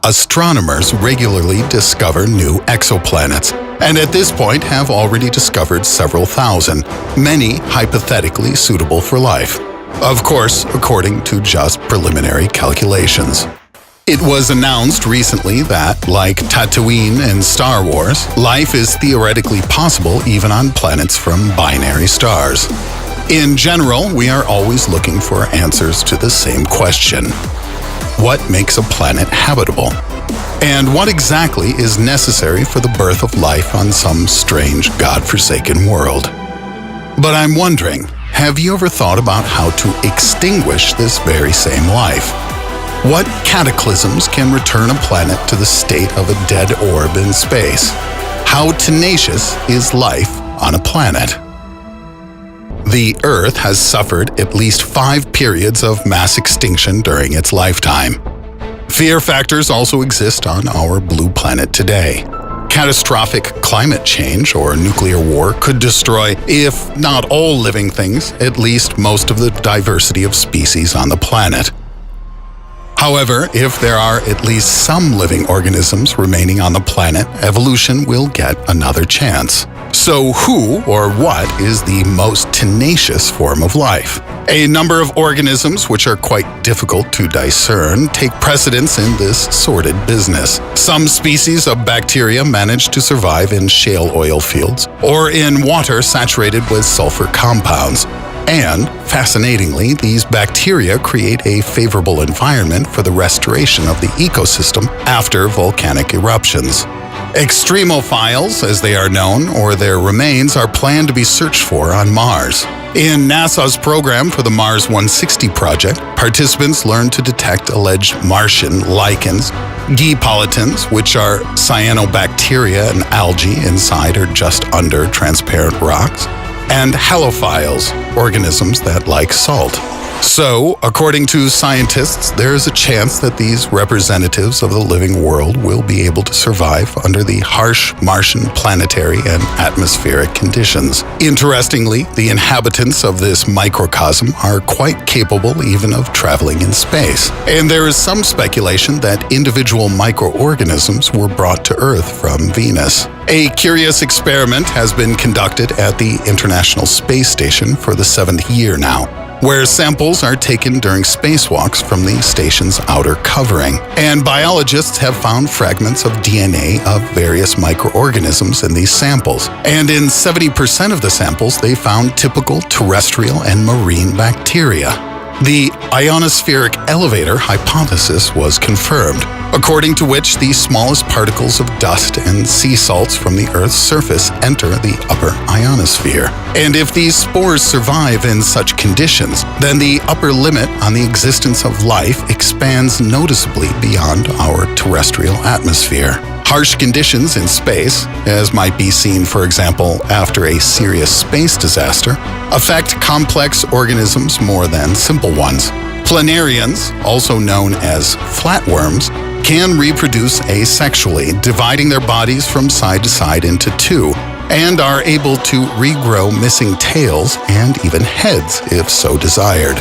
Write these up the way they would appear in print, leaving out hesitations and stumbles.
Astronomers regularly discover new exoplanets, and at this point have already discovered several thousand, many hypothetically suitable for life. Of course, according to just preliminary calculations. It was announced recently that, like Tatooine in Star Wars, life is theoretically possible even on planets from binary stars. In general, we are always looking for answers to the same question. What makes a planet habitable? And what exactly is necessary for the birth of life on some strange, godforsaken world? But I'm wondering, have you ever thought about how to extinguish this very same life? What cataclysms can return a planet to the state of a dead orb in space? How tenacious is life on a planet? The Earth has suffered at least 5 periods of mass extinction during its lifetime. Fear factors also exist on our blue planet today. Catastrophic climate change or nuclear war could destroy, if not all living things, at least most of the diversity of species on the planet. However, if there are at least some living organisms remaining on the planet, evolution will get another chance. So who or what is the most tenacious form of life? A number of organisms, which are quite difficult to discern, take precedence in this sordid business. Some species of bacteria manage to survive in shale oil fields or in water saturated with sulfur compounds. And, fascinatingly, these bacteria create a favorable environment for the restoration of the ecosystem after volcanic eruptions. Extremophiles, as they are known, or their remains, are planned to be searched for on Mars. In NASA's program for the Mars 160 project, participants learned to detect alleged Martian lichens, G-polytons, which are cyanobacteria and algae inside or just under transparent rocks, and halophiles, organisms that like salt. So, according to scientists, there is a chance that these representatives of the living world will be able to survive under the harsh Martian planetary and atmospheric conditions. Interestingly, the inhabitants of this microcosm are quite capable even of traveling in space. And there is some speculation that individual microorganisms were brought to Earth from Venus. A curious experiment has been conducted at the International Space Station for the 7th year now, where samples are taken during spacewalks from the station's outer covering. And biologists have found fragments of DNA of various microorganisms in these samples. And in 70% of the samples, they found typical terrestrial and marine bacteria. The ionospheric elevator hypothesis was confirmed, according to which the smallest particles of dust and sea salts from the Earth's surface enter the upper ionosphere. And if these spores survive in such conditions, then the upper limit on the existence of life expands noticeably beyond our terrestrial atmosphere. Harsh conditions in space, as might be seen, for example, after a serious space disaster, affect complex organisms more than simple ones. Planarians, also known as flatworms, can reproduce asexually, dividing their bodies from side to side into 2, and are able to regrow missing tails and even heads if so desired.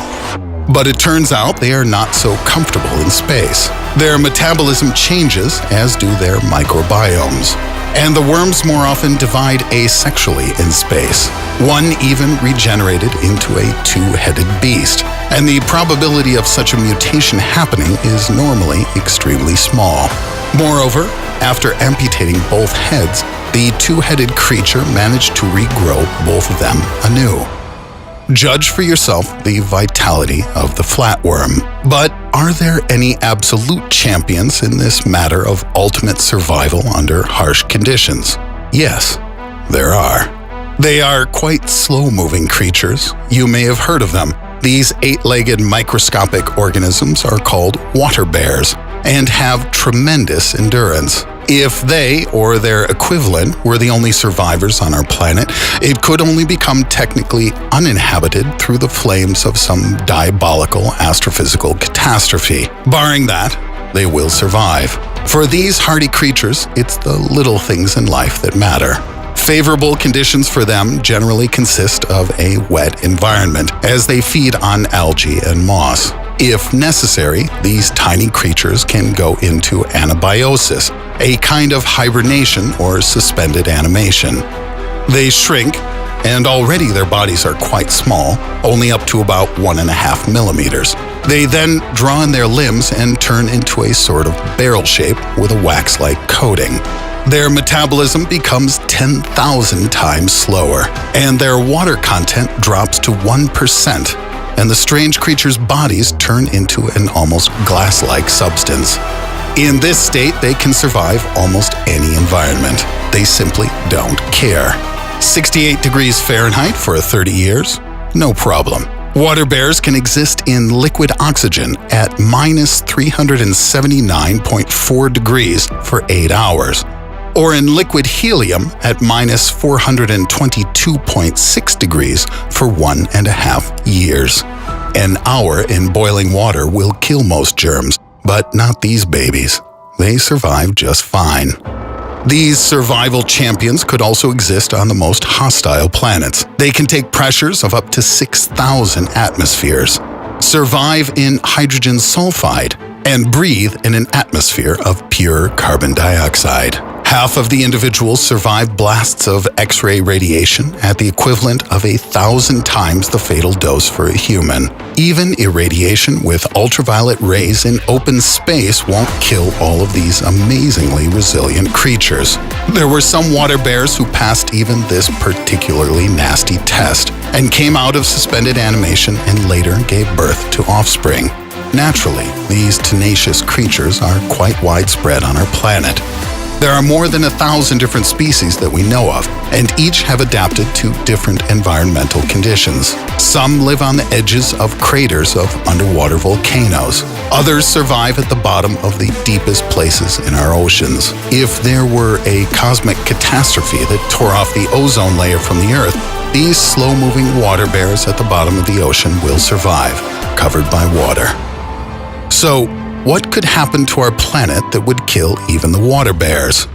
But it turns out they are not so comfortable in space. Their metabolism changes, as do their microbiomes. And the worms more often divide asexually in space. One even regenerated into a 2-headed beast. And the probability of such a mutation happening is normally extremely small. Moreover, after amputating both heads, the 2-headed creature managed to regrow both of them anew. Judge for yourself the vitality of the flatworm. But are there any absolute champions in this matter of ultimate survival under harsh conditions? Yes, there are. They are quite slow-moving creatures. You may have heard of them. These 8-legged microscopic organisms are called water bears and have tremendous endurance. If they, or their equivalent, were the only survivors on our planet, it could only become technically uninhabited through the flames of some diabolical astrophysical catastrophe. Barring that, they will survive. For these hardy creatures, it's the little things in life that matter. Favorable conditions for them generally consist of a wet environment, as they feed on algae and moss. If necessary, these tiny creatures can go into anabiosis, a kind of hibernation or suspended animation. They shrink, and already their bodies are quite small, only up to about 1.5 millimeters. They then draw in their limbs and turn into a sort of barrel shape with a wax-like coating. Their metabolism becomes 10,000 times slower, and their water content drops to 1%, and the strange creatures' bodies turn into an almost glass-like substance. In this state, they can survive almost any environment. They simply don't care. 68 degrees Fahrenheit for 30 years? No problem. Water bears can exist in liquid oxygen at minus 379.4 degrees for 8 hours, or in liquid helium at minus 422.6 degrees for 1.5 years. An hour in boiling water will kill most germs, but not these babies. They survive just fine. These survival champions could also exist on the most hostile planets. They can take pressures of up to 6,000 atmospheres, survive in hydrogen sulfide, and breathe in an atmosphere of pure carbon dioxide. Half of the individuals survive blasts of X-ray radiation at the equivalent of 1,000 times the fatal dose for a human. Even irradiation with ultraviolet rays in open space won't kill all of these amazingly resilient creatures. There were some water bears who passed even this particularly nasty test and came out of suspended animation and later gave birth to offspring. Naturally, these tenacious creatures are quite widespread on our planet. There are more than 1,000 different species that we know of, and each have adapted to different environmental conditions. Some live on the edges of craters of underwater volcanoes. Others survive at the bottom of the deepest places in our oceans. If there were a cosmic catastrophe that tore off the ozone layer from the Earth, these slow-moving water bears at the bottom of the ocean will survive, covered by water. So, what could happen to our planet that would kill even the water bears?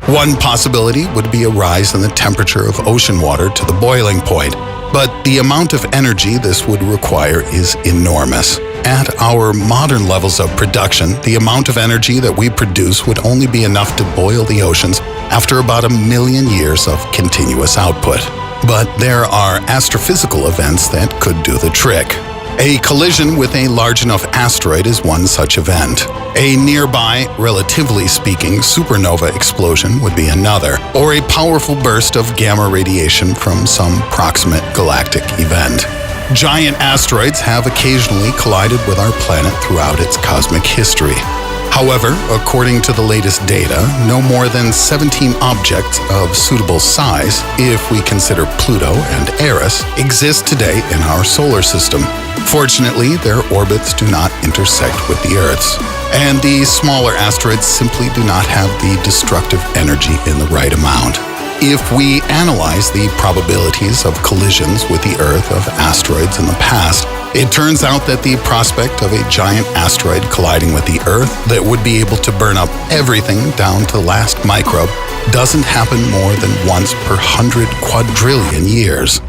One possibility would be a rise in the temperature of ocean water to the boiling point, but the amount of energy this would require is enormous. At our modern levels of production, the amount of energy that we produce would only be enough to boil the oceans after about 1 million years of continuous output. But there are astrophysical events that could do the trick. A collision with a large enough asteroid is one such event. A nearby, relatively speaking, supernova explosion would be another, or a powerful burst of gamma radiation from some proximate galactic event. Giant asteroids have occasionally collided with our planet throughout its cosmic history. However, according to the latest data, no more than 17 objects of suitable size, if we consider Pluto and Eris, exist today in our solar system. Fortunately, their orbits do not intersect with the Earth's, and the smaller asteroids simply do not have the destructive energy in the right amount. If we analyze the probabilities of collisions with the Earth of asteroids in the past, it turns out that the prospect of a giant asteroid colliding with the Earth that would be able to burn up everything down to the last microbe doesn't happen more than once per 100 quadrillion years.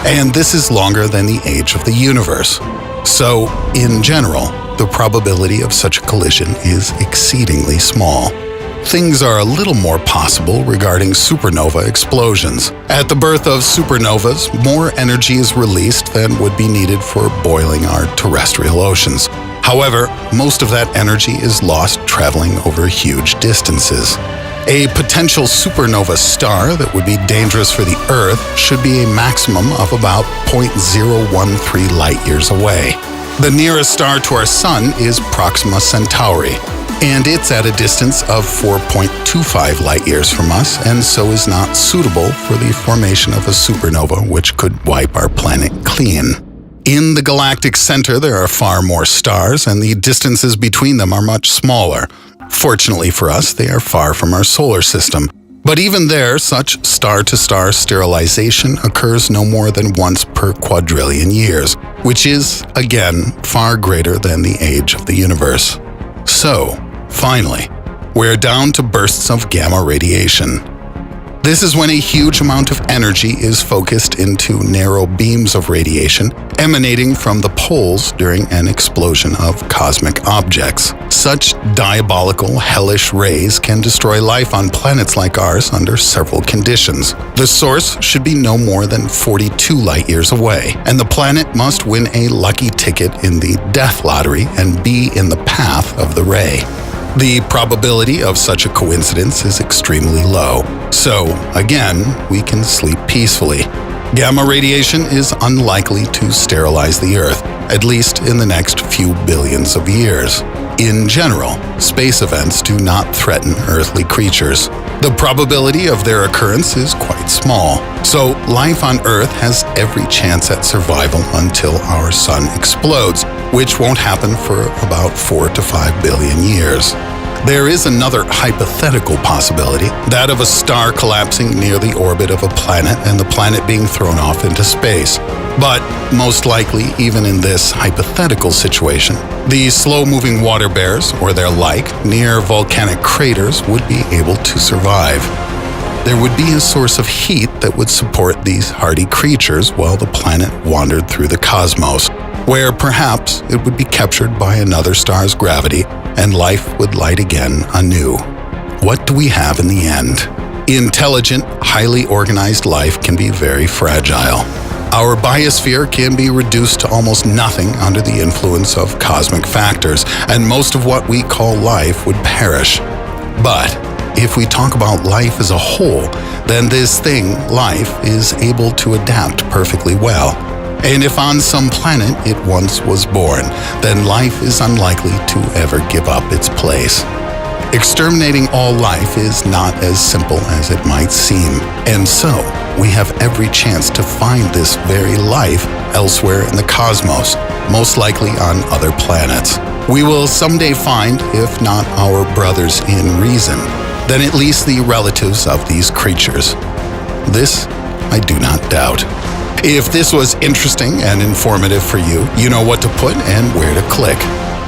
And this is longer than the age of the universe. So, in general, the probability of such a collision is exceedingly small. Things are a little more possible regarding supernova explosions. At the birth of supernovas, more energy is released than would be needed for boiling our terrestrial oceans. However, most of that energy is lost traveling over huge distances. A potential supernova star that would be dangerous for the Earth should be a maximum of about 0.013 light-years away. The nearest star to our Sun is Proxima Centauri, and it's at a distance of 4.25 light-years from us, and so is not suitable for the formation of a supernova which could wipe our planet clean. In the galactic center, there are far more stars, and the distances between them are much smaller. Fortunately for us, they are far from our solar system. But even there, such star-to-star sterilization occurs no more than once per quadrillion years, which is, again, far greater than the age of the universe. So, finally, we're down to bursts of gamma radiation. This is when a huge amount of energy is focused into narrow beams of radiation emanating from the poles during an explosion of cosmic objects. Such diabolical, hellish rays can destroy life on planets like ours under several conditions. The source should be no more than 42 light-years away, and the planet must win a lucky ticket in the death lottery and be in the path of the ray. The probability of such a coincidence is extremely low. So, again, we can sleep peacefully. Gamma radiation is unlikely to sterilize the Earth, at least in the next few billions of years. In general, space events do not threaten earthly creatures. The probability of their occurrence is quite small, so life on Earth has every chance at survival until our sun explodes, which won't happen for about 4 to 5 billion years. There is another hypothetical possibility, that of a star collapsing near the orbit of a planet and the planet being thrown off into space. But most likely, even in this hypothetical situation, the slow-moving water bears, or their like, near volcanic craters would be able to survive. There would be a source of heat that would support these hardy creatures while the planet wandered through the cosmos, where perhaps it would be captured by another star's gravity and life would light again anew. What do we have in the end? Intelligent, highly organized life can be very fragile. Our biosphere can be reduced to almost nothing under the influence of cosmic factors, and most of what we call life would perish. But if we talk about life as a whole, then this thing, life, is able to adapt perfectly well. And if on some planet it once was born, then life is unlikely to ever give up its place. Exterminating all life is not as simple as it might seem, and so we have every chance to find this very life elsewhere in the cosmos, most likely on other planets. We will someday find, if not our brothers in reason, then at least the relatives of these creatures. This I do not doubt. If this was interesting and informative for you, you know what to put and where to click.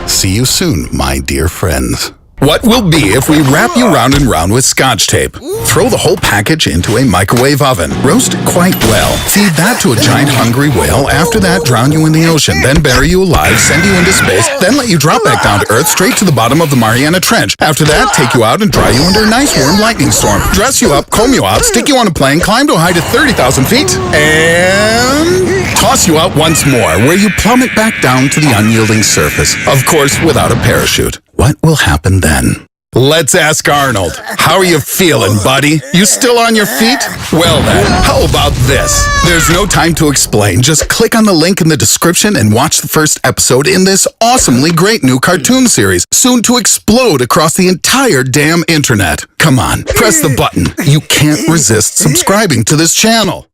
See you soon, my dear friends. What will be if we wrap you round and round with Scotch tape? Throw the whole package into a microwave oven. Roast it quite well. Feed that to a giant hungry whale. After that, drown you in the ocean. Then bury you alive, send you into space. Then let you drop back down to Earth, straight to the bottom of the Mariana Trench. After that, take you out and dry you under a nice warm lightning storm. Dress you up, comb you out, stick you on a plane, climb to a height of 30,000 feet, and toss you out once more, where you plummet back down to the unyielding surface. Of course, without a parachute. What will happen then? Let's ask Arnold. How are you feeling, buddy? You still on your feet? Well then, how about this? There's no time to explain. Just click on the link in the description and watch the first episode in this awesomely great new cartoon series, soon to explode across the entire damn internet. Come on, press the button. You can't resist subscribing to this channel.